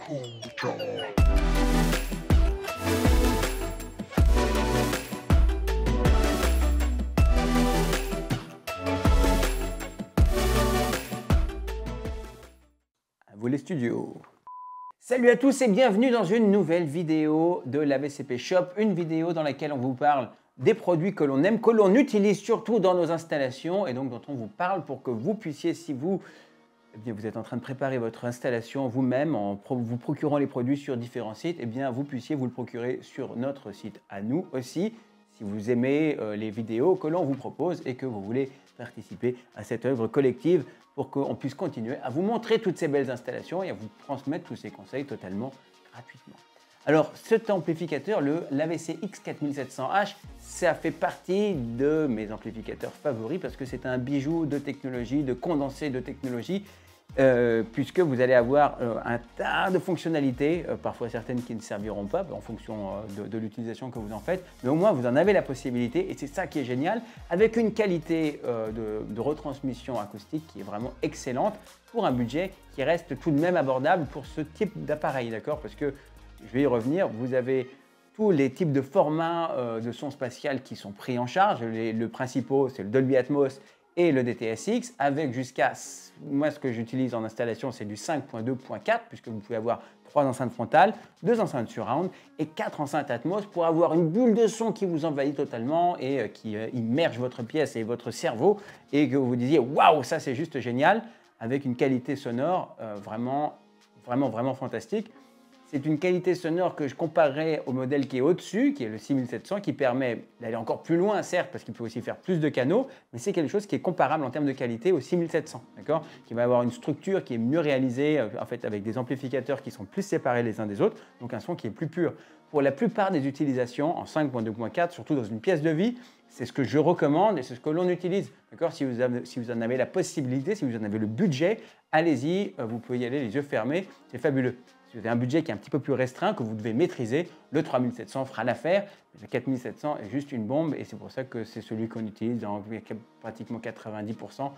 Vous les studios. Salut à tous et bienvenue dans une nouvelle vidéo de l'AVCP Shop, une vidéo dans laquelle on vous parle des produits que l'on aime, que l'on utilise surtout dans nos installations et donc dont on vous parle pour que vous puissiez, si vous, vous êtes en train de préparer votre installation vous-même en vous procurant les produits sur différents sites, vous puissiez vous le procurer sur notre site à nous aussi, si vous aimez les vidéos que l'on vous propose et que vous voulez participer à cette œuvre collective pour qu'on puisse continuer à vous montrer toutes ces belles installations et à vous transmettre tous ces conseils totalement gratuitement. Alors cet amplificateur, l'AVC X4700H, ça fait partie de mes amplificateurs favoris parce que c'est un bijou de technologie, de condensé de technologie, puisque vous allez avoir un tas de fonctionnalités, parfois certaines qui ne serviront pas en fonction de l'utilisation que vous en faites, mais au moins vous en avez la possibilité et c'est ça qui est génial, avec une qualité de retransmission acoustique qui est vraiment excellente pour un budget qui reste tout de même abordable pour ce type d'appareil, d'accord? Parce que, je vais y revenir, vous avez tous les types de formats de son spatial qui sont pris en charge, le principaux c'est le Dolby Atmos et le DTS:X, avec jusqu'à, moi ce que j'utilise en installation c'est du 5.2.4 puisque vous pouvez avoir 3 enceintes frontales, 2 enceintes surround et 4 enceintes Atmos pour avoir une bulle de son qui vous envahit totalement et qui immerge votre pièce et votre cerveau et que vous vous disiez waouh, ça c'est juste génial, avec une qualité sonore vraiment fantastique. C'est une qualité sonore que je comparerais au modèle qui est au-dessus, qui est le 6700, qui permet d'aller encore plus loin, certes, parce qu'il peut aussi faire plus de canaux, mais c'est quelque chose qui est comparable en termes de qualité au 6700, d'accord? Qui va avoir une structure qui est mieux réalisée, en fait, avec des amplificateurs qui sont plus séparés les uns des autres, donc un son qui est plus pur. Pour la plupart des utilisations en 5.2.4, surtout dans une pièce de vie, c'est ce que je recommande et c'est ce que l'on utilise, d'accord? Si vous en avez la possibilité, si vous en avez le budget, allez-y, vous pouvez y aller les yeux fermés, c'est fabuleux. Si vous avez un budget qui est un petit peu plus restreint, que vous devez maîtriser, le 3700 fera l'affaire. Le 4700 est juste une bombe et c'est pour ça que c'est celui qu'on utilise dans pratiquement 90%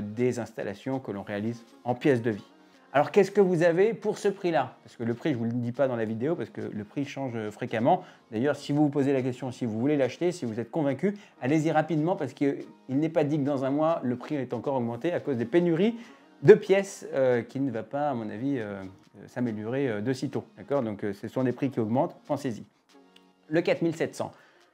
des installations que l'on réalise en pièces de vie. Alors qu'est-ce que vous avez pour ce prix-là? Parce que le prix, je ne vous le dis pas dans la vidéo parce que le prix change fréquemment. D'ailleurs, si vous vous posez la question, si vous voulez l'acheter, si vous êtes convaincu, allez-y rapidement parce qu'il n'est pas dit que dans un mois, le prix est encore augmenté à cause des pénuries de pièces qui ne va pas, à mon avis, s'améliorer de sitôt. D'accord? Donc, ce sont des prix qui augmentent, pensez-y. Le 4700,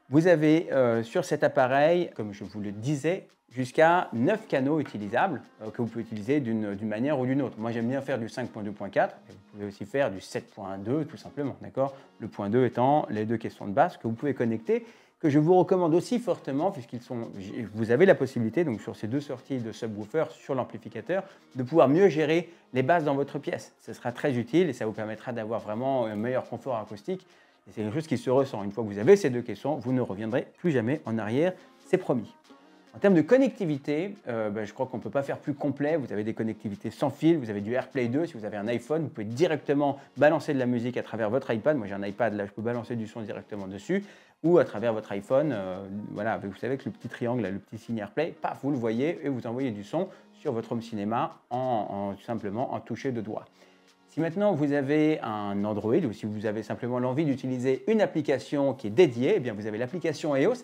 vous avez sur cet appareil, comme je vous le disais, jusqu'à 9 canaux utilisables que vous pouvez utiliser d'une manière ou d'une autre. Moi, j'aime bien faire du 5.2.4, vous pouvez aussi faire du 7.2 tout simplement. D'accord? Le point 2 étant les deux caissons de basse que vous pouvez connecter, que je vous recommande aussi fortement, vous avez la possibilité, donc sur ces deux sorties de subwoofer sur l'amplificateur, de pouvoir mieux gérer les basses dans votre pièce. Ce sera très utile et ça vous permettra d'avoir vraiment un meilleur confort acoustique. Et c'est quelque chose qui se ressent. Une fois que vous avez ces deux caissons, vous ne reviendrez plus jamais en arrière, c'est promis. En termes de connectivité, je crois qu'on ne peut pas faire plus complet. Vous avez des connectivités sans fil, vous avez du AirPlay 2. Si vous avez un iPhone, vous pouvez directement balancer de la musique à travers votre iPad. Moi, j'ai un iPad, là, je peux balancer du son directement dessus. Ou à travers votre iPhone, voilà, vous savez que le petit triangle, là, le petit signe AirPlay, paf, vous le voyez et vous envoyez du son sur votre home cinéma simplement en toucher de doigt. Si maintenant vous avez un Android ou si vous avez simplement l'envie d'utiliser une application qui est dédiée, eh bien vous avez l'application EOS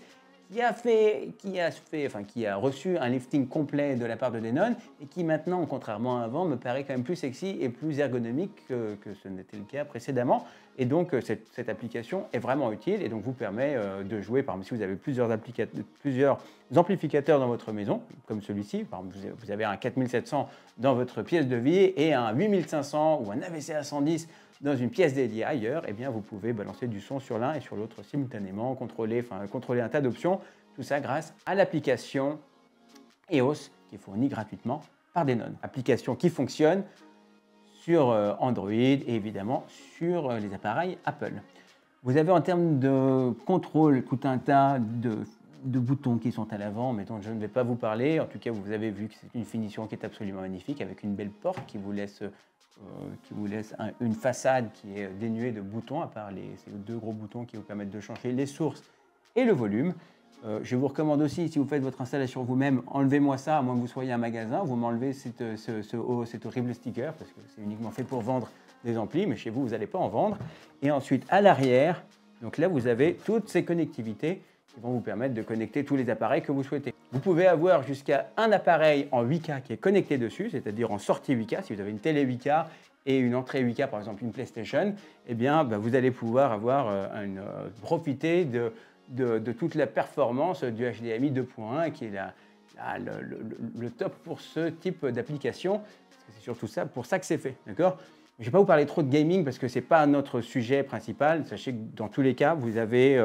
qui a reçu un lifting complet de la part de Denon et qui maintenant, contrairement à avant, me paraît quand même plus sexy et plus ergonomique que ce n'était le cas précédemment. Et donc, cette application est vraiment utile et donc vous permet de jouer, par exemple, si vous avez plusieurs amplificateurs dans votre maison, comme celui-ci, par exemple, vous avez un 4700 dans votre pièce de vie et un 8500 ou un AVC A110 dans une pièce dédiée ailleurs, eh bien vous pouvez balancer du son sur l'un et sur l'autre simultanément, contrôler un tas d'options, tout ça grâce à l'application EOS qui est fournie gratuitement par Denon. Application qui fonctionne sur Android et évidemment sur les appareils Apple. Vous avez en termes de contrôle tout un tas de boutons qui sont à l'avant, mais dont je ne vais pas vous parler. En tout cas, vous avez vu que c'est une finition qui est absolument magnifique avec une belle porte qui vous laisse une façade qui est dénuée de boutons, à part ces deux gros boutons qui vous permettent de changer les sources et le volume. Je vous recommande aussi, si vous faites votre installation vous-même, enlevez-moi ça, à moins que vous soyez un magasin, vous m'enlevez cet horrible sticker, parce que c'est uniquement fait pour vendre des amplis, mais chez vous, vous n'allez pas en vendre. Et ensuite, à l'arrière, donc là, vous avez toutes ces connectivités qui vont vous permettre de connecter tous les appareils que vous souhaitez. Vous pouvez avoir jusqu'à un appareil en 8K qui est connecté dessus, c'est-à-dire en sortie 8K. Si vous avez une télé 8K et une entrée 8K, par exemple une PlayStation, eh bien, vous allez pouvoir profiter de toute la performance du HDMI 2.1 qui est le top pour ce type d'application. C'est surtout ça, pour ça que c'est fait, d'accord? Je ne vais pas vous parler trop de gaming parce que ce n'est pas notre sujet principal. Sachez que dans tous les cas, vous avez,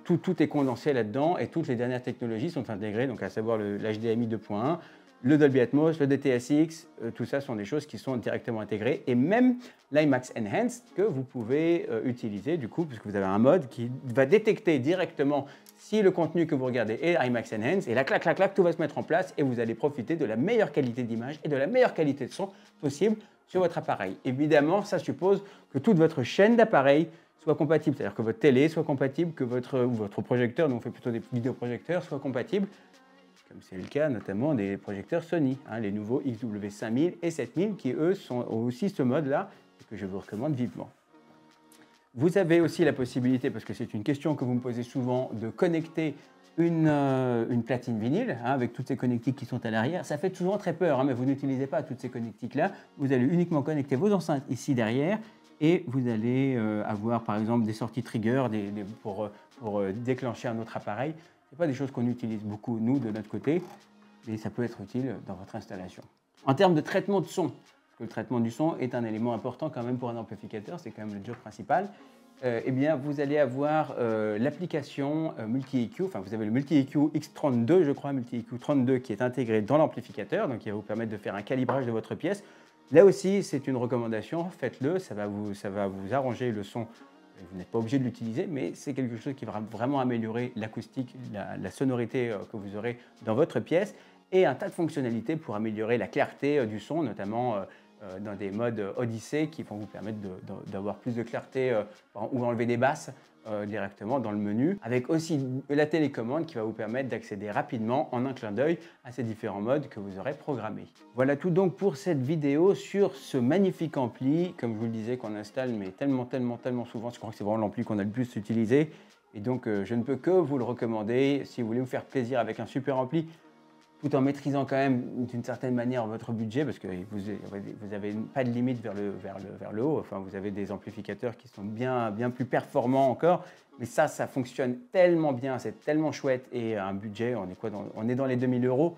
tout est condensé là-dedans et toutes les dernières technologies sont intégrées, donc à savoir l'HDMI 2.1, le Dolby Atmos, le DTS:X, tout ça sont des choses qui sont directement intégrées et même l'IMAX Enhanced que vous pouvez utiliser du coup, puisque vous avez un mode qui va détecter directement si le contenu que vous regardez est IMAX Enhanced et là, clac, clac, clac, tout va se mettre en place et vous allez profiter de la meilleure qualité d'image et de la meilleure qualité de son possible sur votre appareil. Évidemment, ça suppose que toute votre chaîne d'appareils soit compatible, c'est-à-dire que votre télé soit compatible, que votre projecteur, nous on fait plutôt des vidéoprojecteurs, soit compatible, comme c'est le cas notamment des projecteurs Sony, les nouveaux XW5000 et 7000 qui eux ont aussi ce mode-là et que je vous recommande vivement. Vous avez aussi la possibilité, parce que c'est une question que vous me posez souvent, de connecter une platine vinyle avec toutes ces connectiques qui sont à l'arrière. Ça fait souvent très peur, mais vous n'utilisez pas toutes ces connectiques-là. Vous allez uniquement connecter vos enceintes ici derrière et vous allez avoir par exemple des sorties trigger pour déclencher un autre appareil. Ce n'est pas des choses qu'on utilise beaucoup, nous, de notre côté, mais ça peut être utile dans votre installation. En termes de traitement de son, parce que le traitement du son est un élément important quand même pour un amplificateur, c'est quand même le job principal, eh bien, vous allez avoir l'application Multi-EQ, enfin vous avez le Multi-EQ X32, je crois, Multi-EQ 32 qui est intégré dans l'amplificateur, donc il va vous permettre de faire un calibrage de votre pièce. Là aussi, c'est une recommandation, faites-le, ça va vous arranger le son. Vous n'êtes pas obligé de l'utiliser, mais c'est quelque chose qui va vraiment améliorer l'acoustique, la sonorité que vous aurez dans votre pièce et un tas de fonctionnalités pour améliorer la clarté du son, notamment dans des modes Odyssey qui vont vous permettre d'avoir plus de clarté ou enlever des basses directement dans le menu, avec aussi la télécommande qui va vous permettre d'accéder rapidement en un clin d'œil à ces différents modes que vous aurez programmés. Voilà tout donc pour cette vidéo sur ce magnifique ampli, comme je vous le disais, qu'on installe mais tellement souvent, je crois que c'est vraiment l'ampli qu'on a le plus utilisé, et donc je ne peux que vous le recommander si vous voulez vous faire plaisir avec un super ampli, tout en maîtrisant quand même d'une certaine manière votre budget, parce que vous n'avez pas de limite vers le haut. Enfin, vous avez des amplificateurs qui sont bien plus performants encore, mais ça fonctionne tellement bien, c'est tellement chouette, et un budget, on est dans les 2000 €.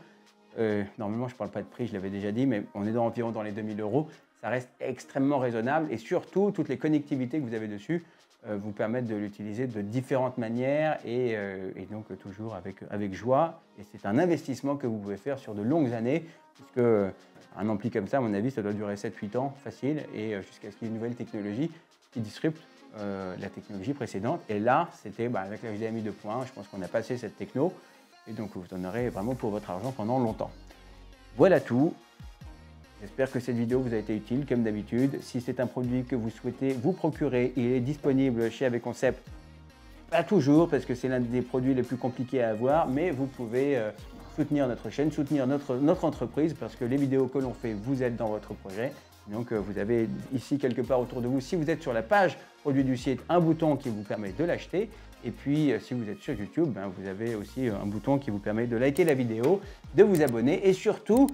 Normalement, je ne parle pas de prix, je l'avais déjà dit, mais on est environ dans les 2000 €. Ça reste extrêmement raisonnable, et surtout, toutes les connectivités que vous avez dessus vous permettent de l'utiliser de différentes manières et donc toujours avec joie. Et c'est un investissement que vous pouvez faire sur de longues années, puisque un ampli comme ça, à mon avis, ça doit durer 7-8 ans facile, et jusqu'à ce qu'il y ait une nouvelle technologie qui disrupte la technologie précédente. Et là, c'était avec la HDMI 2.1, je pense qu'on a passé cette techno, et donc vous en aurez vraiment pour votre argent pendant longtemps. Voilà tout. J'espère que cette vidéo vous a été utile, comme d'habitude. Si c'est un produit que vous souhaitez vous procurer, il est disponible chez AV Concept. Pas toujours, parce que c'est l'un des produits les plus compliqués à avoir, mais vous pouvez soutenir notre chaîne, soutenir notre entreprise, parce que les vidéos que l'on fait vous aident dans votre projet. Donc vous avez ici quelque part autour de vous, si vous êtes sur la page produit du site, un bouton qui vous permet de l'acheter. Et puis si vous êtes sur YouTube, vous avez aussi un bouton qui vous permet de liker la vidéo, de vous abonner, et surtout,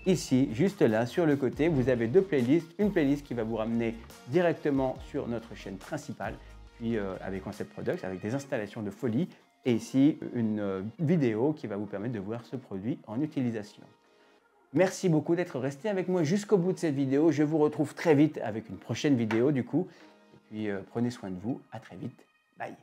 ici, juste là, sur le côté, vous avez deux playlists. Une playlist qui va vous ramener directement sur notre chaîne principale, puis avec Concept Products, avec des installations de folie. Et ici, une vidéo qui va vous permettre de voir ce produit en utilisation. Merci beaucoup d'être resté avec moi jusqu'au bout de cette vidéo. Je vous retrouve très vite avec une prochaine vidéo du coup. Et puis, prenez soin de vous. À très vite. Bye.